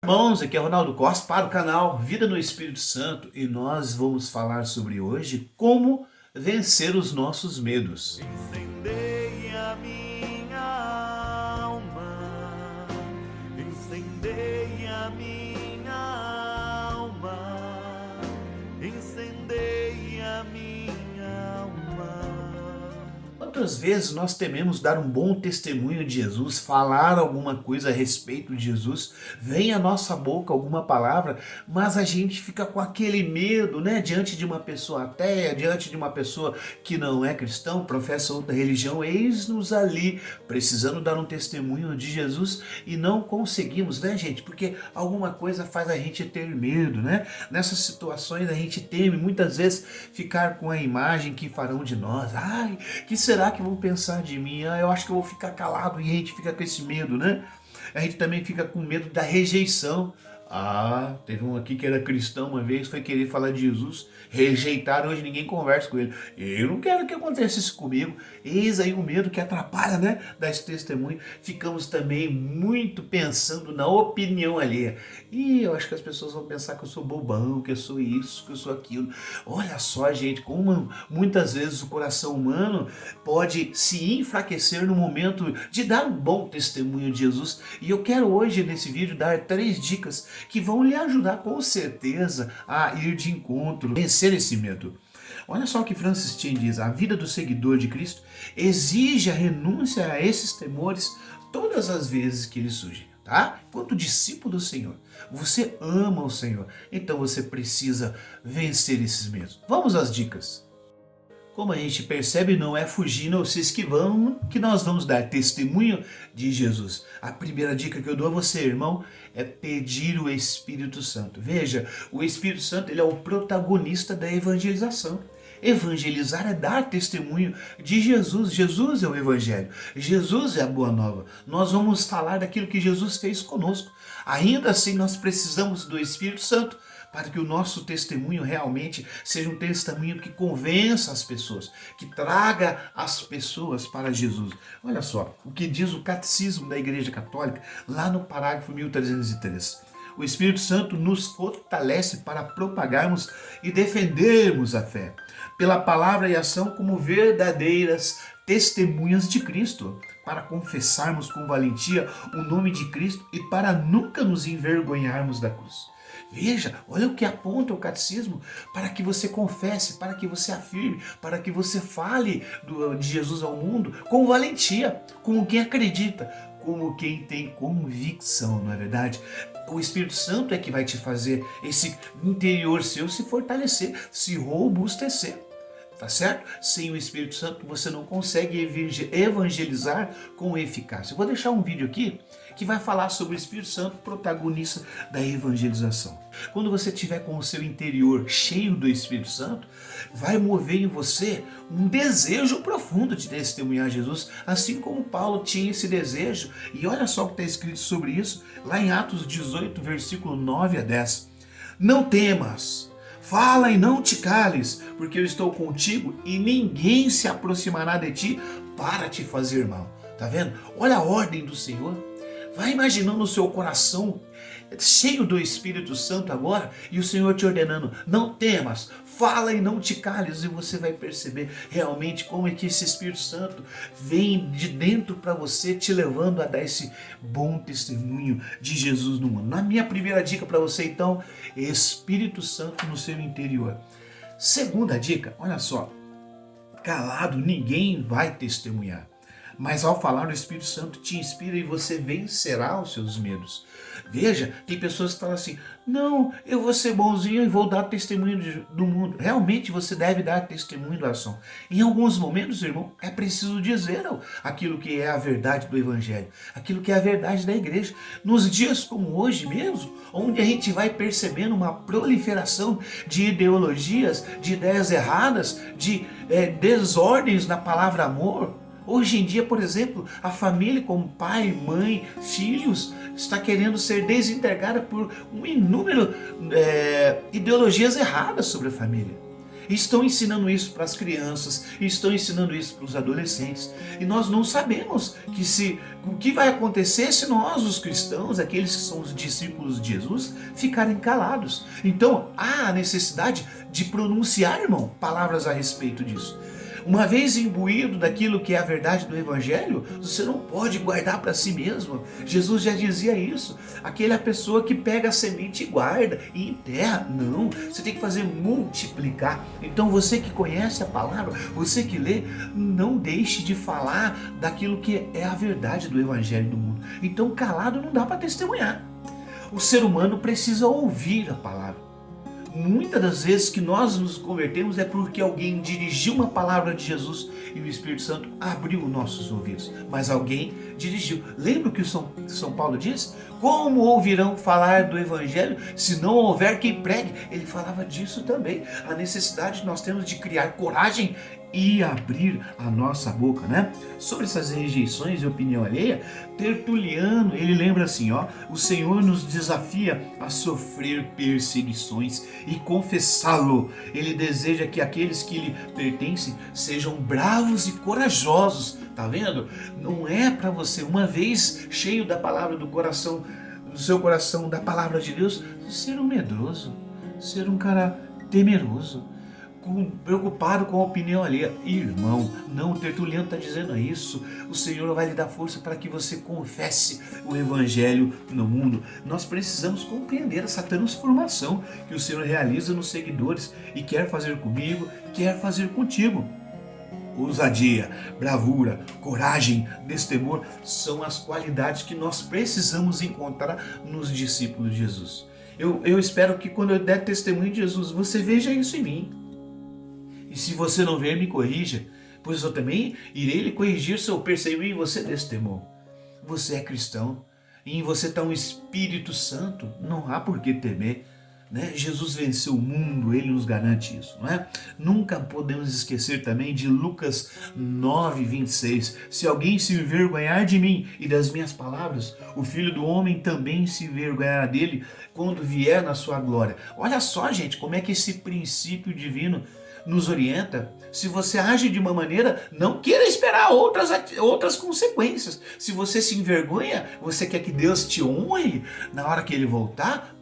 Irmãos, aqui é Ronaldo Costa para o canal Vida no Espírito Santo e nós vamos falar sobre hoje como vencer os nossos medos. Incendei a minha alma, incendei a minha alma, incendei a minha alma. Quantas vezes nós tememos dar um bom testemunho de Jesus, falar alguma coisa a respeito de Jesus, vem à nossa boca alguma palavra, mas a gente fica com aquele medo, né? Diante de uma pessoa ateia, diante de uma pessoa que não é cristão, professa outra religião, eis-nos ali, precisando dar um testemunho de Jesus e não conseguimos, né, gente? Porque alguma coisa faz a gente ter medo, né? Nessas situações a gente teme muitas vezes ficar com a imagem que farão de nós. Ai, que será que vão pensar de mim? Ah, eu acho que eu vou ficar calado, e a gente fica com esse medo, né? A gente também fica com medo da rejeição. Ah, teve um aqui que era cristão uma vez, foi querer falar de Jesus, rejeitaram, hoje ninguém conversa com ele. Eu não quero que aconteça isso comigo. Eis aí o medo que atrapalha, né, dar esse testemunho. Ficamos também muito pensando na opinião alheia. E eu acho que as pessoas vão pensar que eu sou bobão, que eu sou isso, que eu sou aquilo. Olha só, gente, como muitas vezes o coração humano pode se enfraquecer no momento de dar um bom testemunho de Jesus. E eu quero hoje nesse vídeo dar 3 dicas que vão lhe ajudar com certeza a ir de encontro, vencer esse medo. Olha só o que Francis Chan diz: a vida do seguidor de Cristo exige a renúncia a esses temores todas as vezes que eles surgem. Tá? Quanto discípulo do Senhor, você ama o Senhor, então você precisa vencer esses medos. Vamos às dicas. Como a gente percebe, não é fugindo ou se esquivando que nós vamos dar testemunho de Jesus. A primeira dica que eu dou a você, irmão, é pedir o Espírito Santo. Veja, o Espírito Santo ele é o protagonista da evangelização. Evangelizar é dar testemunho de Jesus. Jesus é o Evangelho. Jesus é a Boa Nova. Nós vamos falar daquilo que Jesus fez conosco. Ainda assim, nós precisamos do Espírito Santo para que o nosso testemunho realmente seja um testemunho que convença as pessoas, que traga as pessoas para Jesus. Olha só o que diz o Catecismo da Igreja Católica, lá no parágrafo 1303. O Espírito Santo nos fortalece para propagarmos e defendermos a fé, pela palavra e ação como verdadeiras testemunhas de Cristo, para confessarmos com valentia o nome de Cristo e para nunca nos envergonharmos da cruz. Veja, olha o que aponta o catecismo, para que você confesse, para que você afirme, para que você fale de Jesus ao mundo com valentia, como quem acredita, como quem tem convicção, não é verdade? O Espírito Santo é que vai te fazer esse interior seu se fortalecer, se robustecer. Tá certo? Sem o Espírito Santo você não consegue evangelizar com eficácia. Eu vou deixar um vídeo aqui que vai falar sobre o Espírito Santo, protagonista da evangelização. Quando você estiver com o seu interior cheio do Espírito Santo, vai mover em você um desejo profundo de testemunhar Jesus, assim como Paulo tinha esse desejo. E olha só o que está escrito sobre isso, lá em Atos 18, versículo 9 a 10. Não temas, fala e não te cales, porque eu estou contigo e ninguém se aproximará de ti para te fazer mal. Tá vendo? Olha a ordem do Senhor. Vai imaginando o seu coração cheio do Espírito Santo agora e o Senhor te ordenando: não temas, fala e não te cales, e você vai perceber realmente como é que esse Espírito Santo vem de dentro para você, te levando a dar esse bom testemunho de Jesus no mundo. Na minha primeira dica para você, então, Espírito Santo no seu interior. Segunda dica, olha só: calado ninguém vai testemunhar, mas ao falar o Espírito Santo te inspira e você vencerá os seus medos. Veja, tem pessoas que falam assim: não, eu vou ser bonzinho e vou dar testemunho do mundo. Realmente você deve dar testemunho da ação. Em alguns momentos, irmão, é preciso dizer aquilo que é a verdade do Evangelho, aquilo que é a verdade da igreja. Nos dias como hoje mesmo, onde a gente vai percebendo uma proliferação de ideologias, de ideias erradas, de desordens na palavra amor. Hoje em dia, por exemplo, a família como pai, mãe, filhos está querendo ser desintegrada por um inúmero ideologias erradas sobre a família. Estão ensinando isso para as crianças, estão ensinando isso para os adolescentes. E nós não sabemos o que vai acontecer se nós, os cristãos, aqueles que são os discípulos de Jesus, ficarem calados. Então há a necessidade de pronunciar, irmão, palavras a respeito disso. Uma vez imbuído daquilo que é a verdade do Evangelho, você não pode guardar para si mesmo. Jesus já dizia isso. Aquela pessoa que pega a semente e guarda e enterra. Não, você tem que fazer multiplicar. Então você que conhece a palavra, você que lê, não deixe de falar daquilo que é a verdade do Evangelho do mundo. Então calado não dá para testemunhar. O ser humano precisa ouvir a palavra. Muitas das vezes que nós nos convertemos é porque alguém dirigiu uma palavra de Jesus e o Espírito Santo abriu nossos ouvidos. Mas alguém dirigiu. Lembra o que o São Paulo diz? Como ouvirão falar do Evangelho se não houver quem pregue? Ele falava disso também. A necessidade que nós temos de criar coragem e abrir a nossa boca, né? Sobre essas rejeições e opinião alheia, Tertuliano, ele lembra assim, ó: o Senhor nos desafia a sofrer perseguições e confessá-lo. Ele deseja que aqueles que lhe pertencem sejam bravos e corajosos. Tá vendo? Não é para você, uma vez cheio da palavra do coração, do seu coração, da palavra de Deus, ser um medroso, ser um cara temeroso, preocupado com a opinião alheia. Irmão, não, o Tertuliano está dizendo isso. O Senhor vai lhe dar força para que você confesse o Evangelho no mundo. Nós precisamos compreender essa transformação que o Senhor realiza nos seguidores e quer fazer comigo, quer fazer contigo. Ousadia, bravura, coragem, destemor são as qualidades que nós precisamos encontrar nos discípulos de Jesus. Eu espero que quando eu der testemunho de Jesus, você veja isso em mim. E se você não ver, me corrija, pois eu também irei lhe corrigir se eu perceber em você destemor. Você é cristão e em você está um Espírito Santo, não há por que temer. Né? Jesus venceu o mundo, ele nos garante isso, não é? Nunca podemos esquecer também de Lucas 9:26. Se alguém se envergonhar de mim e das minhas palavras, o Filho do Homem também se envergonhará dele quando vier na sua glória. Olha só, gente, como é que esse princípio divino nos orienta. Se você age de uma maneira, não queira esperar outras consequências. Se você se envergonha, você quer que Deus te honre na hora que ele voltar?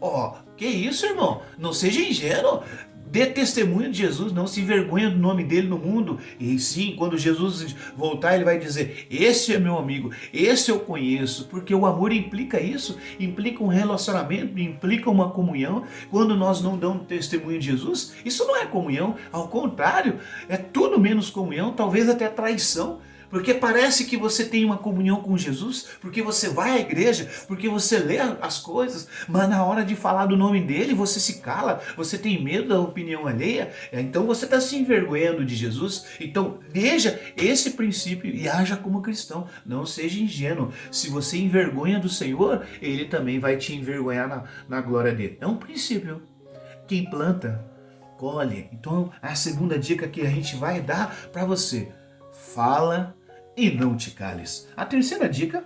Que isso, irmão? Não seja ingênuo. Dê testemunho de Jesus, não se envergonhe do nome dele no mundo. E sim, quando Jesus voltar, ele vai dizer: esse é meu amigo, esse eu conheço. Porque o amor implica isso, implica um relacionamento, implica uma comunhão. Quando nós não damos testemunho de Jesus, isso não é comunhão. Ao contrário, é tudo menos comunhão, talvez até traição. Porque parece que você tem uma comunhão com Jesus, porque você vai à igreja, porque você lê as coisas, mas na hora de falar do nome dele, você se cala, você tem medo da opinião alheia, então você está se envergonhando de Jesus. Então veja esse princípio e haja como cristão, não seja ingênuo. Se você envergonha do Senhor, ele também vai te envergonhar na glória dele. É um princípio. Quem planta, colhe. Então a segunda dica que a gente vai dar para você: fala e não te cales. A terceira dica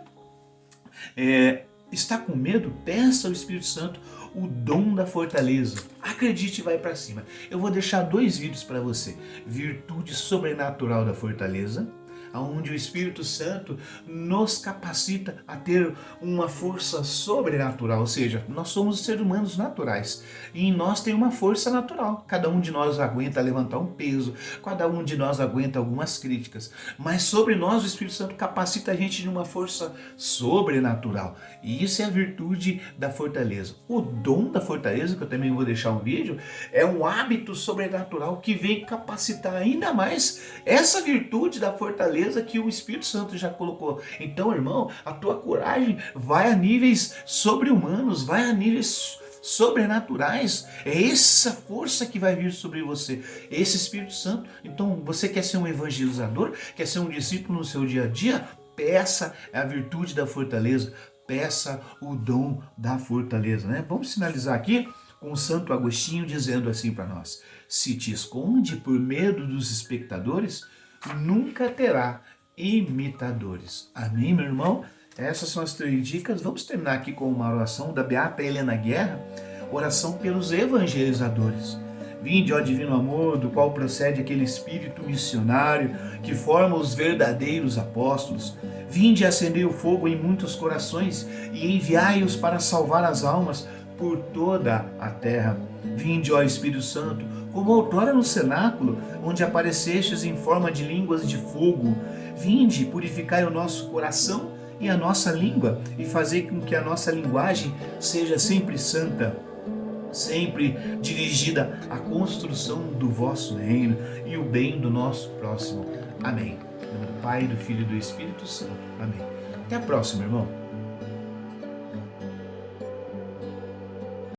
é: está com medo? Peça ao Espírito Santo o dom da fortaleza. Acredite e vai para cima. Eu vou deixar 2 vídeos para você: virtude sobrenatural da fortaleza, onde o Espírito Santo nos capacita a ter uma força sobrenatural, ou seja, nós somos seres humanos naturais e em nós tem uma força natural. Cada um de nós aguenta levantar um peso, cada um de nós aguenta algumas críticas, mas sobre nós o Espírito Santo capacita a gente de uma força sobrenatural, e isso é a virtude da fortaleza. O dom da fortaleza, que eu também vou deixar um vídeo, é um hábito sobrenatural que vem capacitar ainda mais essa virtude da fortaleza que o Espírito Santo já colocou. Então, irmão, a tua coragem vai a níveis sobre-humanos, vai a níveis sobrenaturais. É essa força que vai vir sobre você, esse Espírito Santo. Então, você quer ser um evangelizador, quer ser um discípulo no seu dia a dia? Peça a virtude da fortaleza, peça o dom da fortaleza, né? Vamos finalizar aqui com o Santo Agostinho dizendo assim para nós: se te esconde por medo dos espectadores, nunca terá imitadores. Amém, meu irmão? Essas são as 3 dicas. Vamos terminar aqui com uma oração da Beata Helena Guerra, oração pelos evangelizadores. Vinde, ó divino amor, do qual procede aquele espírito missionário que forma os verdadeiros apóstolos. Vinde acender o fogo em muitos corações e enviai-os para salvar as almas por toda a terra. Vinde, ó Espírito Santo, como outrora no cenáculo, onde aparecestes em forma de línguas de fogo. Vinde, purificai o nosso coração e a nossa língua, e fazei com que a nossa linguagem seja sempre santa, sempre dirigida à construção do vosso reino e o bem do nosso próximo. Amém. Em nome do Pai, do Filho e do Espírito Santo. Amém. Até a próxima, irmão.